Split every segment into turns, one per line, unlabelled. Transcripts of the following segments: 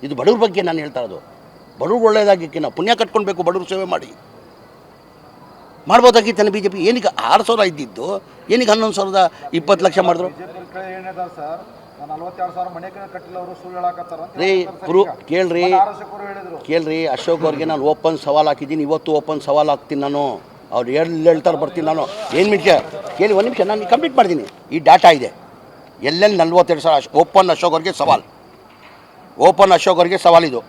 ಇದು ಬಡವ್ರ ಬಗ್ಗೆ ನಾನು ಹೇಳ್ತಾ ಇರೋದು. ಬಡವ್ರು ಒಳ್ಳೆಯದಾಗಿಕ್ಕೆ ನಾವು ಪುಣ್ಯ ಕಟ್ಕೊಳ್ಬೇಕು, ಬಡವ್ರ ಸೇವೆ ಮಾಡಿ ಮಾಡ್ಬೋದಾಗಿತ್ತಾನೆ. ಬಿ ಜೆ ಪಿ ಏನಕ್ಕೆ 6,000 ಇದ್ದಿದ್ದು ಏನಕ್ಕೆ 11,20 ಲಕ್ಷ ಮಾಡಿದ್ರು ರೀ? ಕೇಳ್ರಿ ಅಶೋಕ್ ಅವ್ರಿಗೆ ನಾನು ಓಪನ್ ಸವಾಲು ಹಾಕಿದ್ದೀನಿ, ಇವತ್ತು ಓಪನ್ ಸವಾಲು ಹಾಕ್ತೀನಿ ನಾನು. ಅವ್ರು ಹೇಳ್ತಾರೆ ಬರ್ತೀನಿ ನಾನು. ಏನು ನಿಮಿಷ ಕೇಳಿ, ಒಂದು ನಿಮಿಷ ನಾನು ಕಂಪ್ಲೀಟ್ ಮಾಡ್ತೀನಿ. ಈ ಡಾಟಾ ಇದೆ, ಎಲ್ಲೆಲ್ಲಿ 42,000 ಓಪನ್ ಅಶೋಕ್ ಅವ್ರಿಗೆ ಸವಾಲು, ಓಪನ್ ಅಶೋಕ್ ಅವ್ರಿಗೆ ಸವಾಲಿದು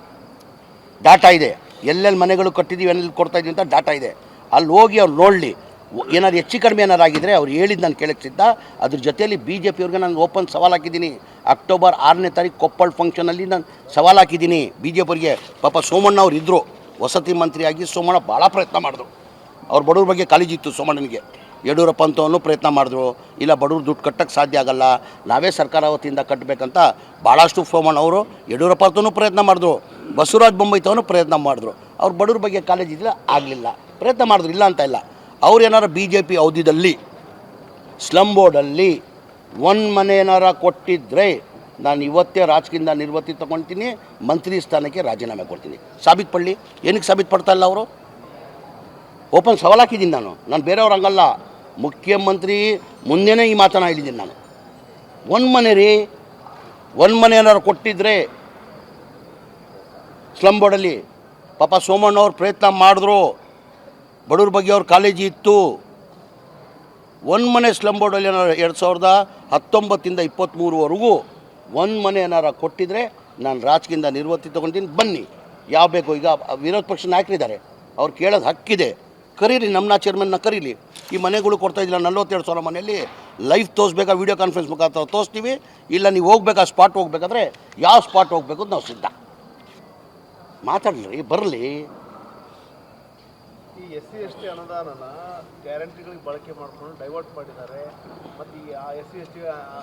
ಡಾಟಾ ಇದೆ. ಎಲ್ಲೆಲ್ಲಿ ಮನೆಗಳು ಕಟ್ಟಿದ್ದೀವಿ, ಎಲ್ಲೆಲ್ಲಿ ಕೊಡ್ತಾಯಿದ್ದೀವಿ ಅಂತ ಡಾಟಾ ಇದೆ. ಅಲ್ಲಿ ಹೋಗಿ ಅವ್ರು ನೋಡಲಿ. ಏನಾದ್ರು ಹೆಚ್ಚು ಕಡಿಮೆ ಏನಾರು ಆಗಿದ್ದರೆ ಅವ್ರು ಹೇಳಿದ್ದು ನಾನು ಕೇಳಕ್ಸಿದ್ದ. ಅದ್ರ ಜೊತೆಯಲ್ಲಿ ಬಿ ಜೆ ಪಿಯವ್ರಿಗೆ ನಾನು ಓಪನ್ ಸವಾಲು ಹಾಕಿದ್ದೀನಿ. ಅಕ್ಟೋಬರ್ 6ನೇ ತಾರೀಕು ಕೊಪ್ಪಳ ಫಂಕ್ಷನಲ್ಲಿ ನಾನು ಸವಾಲು ಹಾಕಿದ್ದೀನಿ ಬಿ ಜೆ ಪಿಯವ್ರಿಗೆ. ಪಾಪ ಸೋಮಣ್ಣ ಅವ್ರು ಇದ್ದರು, ವಸತಿ ಮಂತ್ರಿಯಾಗಿ ಸೋಮಣ್ಣ ಭಾಳ ಪ್ರಯತ್ನ ಮಾಡಿದ್ರು. ಅವ್ರ ಬಡವ್ರ ಬಗ್ಗೆ ಕಾಳಜಿತ್ತು ಸೋಮಣ್ಣನಿಗೆ. ಯಡಿಯೂರಪ್ಪ ಅಂತವನು ಪ್ರಯತ್ನ ಮಾಡಿದ್ರು. ಇಲ್ಲ ಬಡವ್ರು ದುಡ್ಡು ಕಟ್ಟಕ್ಕೆ ಸಾಧ್ಯ ಆಗಲ್ಲ, ನಾವೇ ಸರ್ಕಾರ ವತಿಯಿಂದ ಕಟ್ಟಬೇಕಂತ ಭಾಳಷ್ಟು ಸೋಮಣ್ಣ ಅವರು ಯಡಿಯೂರಪ್ಪ ಅಂತನೂ ಪ್ರಯತ್ನ ಮಾಡಿದ್ರು. ಬಸವರಾಜ ಬೊಮ್ಮಾಯಿತವನು ಪ್ರಯತ್ನ ಮಾಡಿದ್ರು. ಅವ್ರ ಬಡವ್ರ ಬಗ್ಗೆ ಕಾಳಜಿ ಇದ್ದಿಲ್ಲ, ಆಗಲಿಲ್ಲ. ಪ್ರಯತ್ನ ಮಾಡಿದ್ರು, ಇಲ್ಲ ಅಂತ ಇಲ್ಲ. ಅವ್ರು ಏನಾರು ಬಿ ಜೆ ಪಿ ಅವಧಿಯಲ್ಲಿ ಸ್ಲಮ್ ಬೋರ್ಡಲ್ಲಿ ಒಂದು ಮನೆ ಏನಾರ ಕೊಟ್ಟಿದ್ದರೆ ನಾನು ಇವತ್ತೇ ರಾಜಕೀಯದಿಂದ ನಿರ್ವೃತ್ತಿ ತೊಗೊಳ್ತೀನಿ, ಮಂತ್ರಿ ಸ್ಥಾನಕ್ಕೆ ರಾಜೀನಾಮೆ ಕೊಡ್ತೀನಿ. ಸಾಬೀತು ಪಡಲಿ. ಏನಕ್ಕೆ ಸಾಬೀತು ಪಡ್ತಾ ಇಲ್ಲ ಅವರು? ಓಪನ್ ಸವಾಲು ಹಾಕಿದ್ದೀನಿ ನಾನು ಬೇರೆಯವ್ರು ಹಂಗಲ್ಲ. ಮುಖ್ಯಮಂತ್ರಿ ಮುಂದೆನೇ ಈ ಮಾತನ್ನು ಹೇಳಿದ್ದೀನಿ ನಾನು. ಒಂದು ಮನೆ ರೀ, ಒಂದು ಮನೆ ಏನಾರು ಕೊಟ್ಟಿದ್ದರೆ ಸ್ಲಮ್ ಬೋರ್ಡಲ್ಲಿ ಪಾಪ ಸೋಮಣ್ಣವ್ರು ಪ್ರಯತ್ನ ಮಾಡಿದ್ರು, ಬಡವ್ರ ಬಗ್ಗೆ ಅವ್ರ ಕಾಳಜಿ ಇತ್ತು. ಒಂದು ಮನೆ ಸ್ಲಮ್ ಬೋರ್ಡಲ್ಲಿ ಏನಾರು 2019ಇಂದ 23ವರೆಗೂ ಒಂದು ಮನೆ ಏನಾರು ಕೊಟ್ಟಿದ್ರೆ ನಾನು ರಾಜಕೀಯದಿಂದ ನಿರ್ವೃತ್ತಿ ತೊಗೊಳ್ತೀನಿ. ಬನ್ನಿ, ಯಾವ ಬೇಕು. ಈಗ ವಿರೋಧ ಪಕ್ಷ ನಾಯಕರಿದ್ದಾರೆ, ಅವ್ರು ಕೇಳೋದು ಹಕ್ಕಿದೆ. ಕರೀರಿ, ನಮ್ಮನ್ನ ಚೇರ್ಮನ್ನ ಕರೀಲಿ. ಈ ಮನೆಗಳು ಕೊಡ್ತಾಯಿದ್ದಿಲ್ಲ 42,000 ಮನೆಯಲ್ಲಿ ಲೈವ್ ತೋರಿಸ್ಬೇಕಾ, ವೀಡಿಯೋ ಕಾನ್ಫರೆನ್ಸ್ ಮುಖಾಂತರ ತೋರಿಸ್ತೀವಿ. ಇಲ್ಲ ನೀವು ಹೋಗ್ಬೇಕಾ, ಸ್ಪಾಟ್ ಹೋಗ್ಬೇಕಾದ್ರೆ ಯಾವ ಸ್ಪಾಟ್ ಹೋಗ್ಬೇಕು ಅಂತ ನಾವು ಸಿದ್ಧ. ಮಾತಾಡಲಿ, ಬರಲಿ.
ಈ SC ST ಅನುದಾನನ ಗ್ಯಾರಂಟಿಗಳಿಗೆ ಬಳಕೆ ಮಾಡ್ಕೊಂಡು ಡೈವರ್ಟ್ ಮಾಡಿದ್ದಾರೆ. ಮತ್ತು ಈ SC ST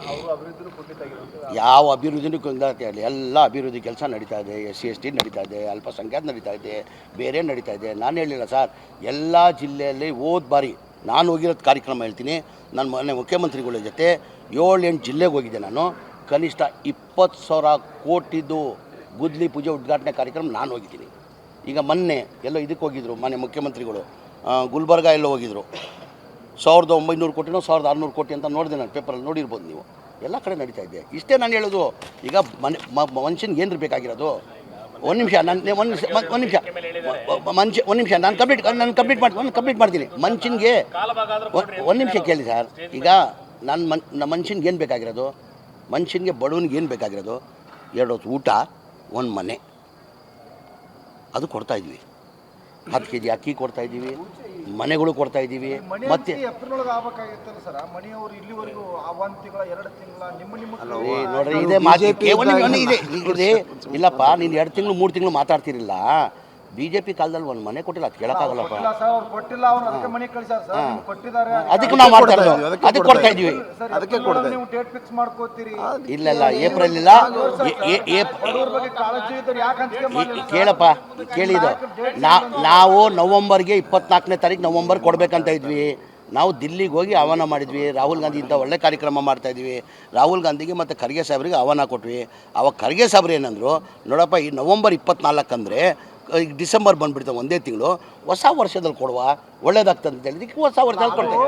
ಅವರು ಅಭಿವೃದ್ಧಿನೂ ಕೊಟ್ಟಿದ್ದಾಗಿರುತ್ತೆ.
ಯಾವ ಅಭಿವೃದ್ಧಿನೂ ಹೇಳಿ, ಎಲ್ಲ ಅಭಿವೃದ್ಧಿ ಕೆಲಸ ನಡೀತಾ ಇದೆ. SC ST ನಡೀತಾ ಇದೆ, ಅಲ್ಪಸಂಖ್ಯಾತ ನಡೀತಾ ಇದೆ, ಬೇರೆ ನಡೀತಾ ಇದೆ. ನಾನು ಹೇಳಿಲ್ಲ ಸರ್, ಎಲ್ಲ ಜಿಲ್ಲೆಯಲ್ಲಿ ಹೋದ ಬಾರಿ ನಾನು ಹೋಗಿರೋದು ಕಾರ್ಯಕ್ರಮ ಹೇಳ್ತೀನಿ. ನಾನು ಮೊನ್ನೆ ಮುಖ್ಯಮಂತ್ರಿಗಳ ಜೊತೆ 7-8 ಜಿಲ್ಲೆಗೆ ಹೋಗಿದ್ದೆ. ನಾನು ಕನಿಷ್ಠ 20,000 ಕೋಟಿದು ಗುದ್ಲಿ ಪೂಜೆ ಉದ್ಘಾಟನೆ ಕಾರ್ಯಕ್ರಮ ನಾನು ಹೋಗಿದ್ದೀನಿ. ಈಗ ಮೊನ್ನೆ ಎಲ್ಲೋ ಇದಕ್ಕೆ ಹೋಗಿದ್ರು, ಮನೆ ಮುಖ್ಯಮಂತ್ರಿಗಳು ಗುಲ್ಬರ್ಗ ಎಲ್ಲೋ ಹೋಗಿದ್ರು. 1,900 ಕೋಟಿನೋ 1,600 ಕೋಟಿ ಅಂತ ನೋಡಿದೆ ನಾನು, ಪೇಪರಲ್ಲಿ ನೋಡಿರ್ಬೋದು ನೀವು. ಎಲ್ಲ ಕಡೆ ನಡೀತಾ ಇದೆ. ಇಷ್ಟೇ ನಾನು ಹೇಳೋದು. ಈಗ ಮನುಷ್ಯನಿಗೆ ಏನು ಬೇಕಾಗಿರೋದು? ಒಂದು ನಿಮಿಷ ನಾನು ಕಂಪ್ಲೀಟ್ ಮಾಡ್ತೀನಿ. ಮನುಷ್ಯನಿಗೆ ಒಂದು ನಿಮಿಷ ಕೇಳಿ ಸರ್. ಈಗ ನನ್ನ ಮನುಷ್ಯನಿಗೆ ಏನು ಬೇಕಾಗಿರೋದು? ಮನುಷ್ಯನಿಗೆ, ಬಡವನಿಗೆ ಏನು ಬೇಕಾಗಿರೋದು? 2 ಹೊತ್ತು ಊಟ, 1 ಮನೆ, ಅದು ಕೊಡ್ತಾಯಿದ್ವಿ. 10 kg ಅಕ್ಕಿ ಕೊಡ್ತಾಯಿದ್ದೀವಿ, ಮನೆಗಳು ಕೊಡ್ತಾಯಿದ್ದೀವಿ. ಮತ್ತೆ ನೋಡ್ರಿ, ಇದೇ ಮಾತು ಇದೆ. ಇಲ್ಲಪ್ಪ, ನೀನು 2 ತಿಂಗಳು 3 ತಿಂಗಳು ಮಾತಾಡ್ತಿರಲಿಲ್ಲ. ಬಿ ಜೆ ಪಿ ಕಾಲದಲ್ಲಿ 1 ಮನೆ ಕೊಟ್ಟಿಲ್ಲ, ಅದು ಕೇಳೋಕ್ಕಾಗಲ್ಲಪ್ಪ. ಅದಕ್ಕೆ ನಾವು ಮಾಡ್ತಾ ಇದ್ದೀವಿ, ಅದಕ್ಕೆ ಕೊಡ್ತಾ ಇದ್ದೀವಿ. ಇಲ್ಲ ಏಪ್ರಿಲ್ ಇಲ್ಲ, ಕೇಳಪ್ಪ, ಕೇಳಿದ್ದು ನಾವು ನವಂಬರ್ಗೆ 24ನೇ ತಾರೀಕು ನವಂಬರ್ ಕೊಡಬೇಕಂತ ಇದ್ವಿ. ನಾವು ದಿಲ್ಲಿಗೆ ಹೋಗಿ ಆಹ್ವಾನ ಮಾಡಿದ್ವಿ. ರಾಹುಲ್ ಗಾಂಧಿ ಇಂಥ ಒಳ್ಳೆ ಕಾರ್ಯಕ್ರಮ ಮಾಡ್ತಾಯಿದ್ವಿ. ರಾಹುಲ್ ಗಾಂಧಿಗೆ ಮತ್ತು ಖರ್ಗೆ ಸಾಹೇಬ್ರಿಗೆ ಆಹ್ವಾನ ಕೊಟ್ವಿ. ಅವಾಗ ಖರ್ಗೆ ಸಾಹೇಬ್ರು ಏನಂದರು, ನೋಡಪ್ಪ, ಈ ನವಂಬರ್ 24 ಅಂದರೆ ಈಗ ಡಿಸೆಂಬರ್ ಬಂದುಬಿಡ್ತಾವೆ, 1 ತಿಂಗಳು. ಹೊಸ ವರ್ಷದಲ್ಲಿ ಕೊಡುವ, ಒಳ್ಳೇದಾಗ್ತದೆ ಅಂತ ಹೇಳಿದಕ್ಕೆ ಹೊಸ ವರ್ಷದಲ್ಲಿ ಕೊಡ್ತೇವೆ.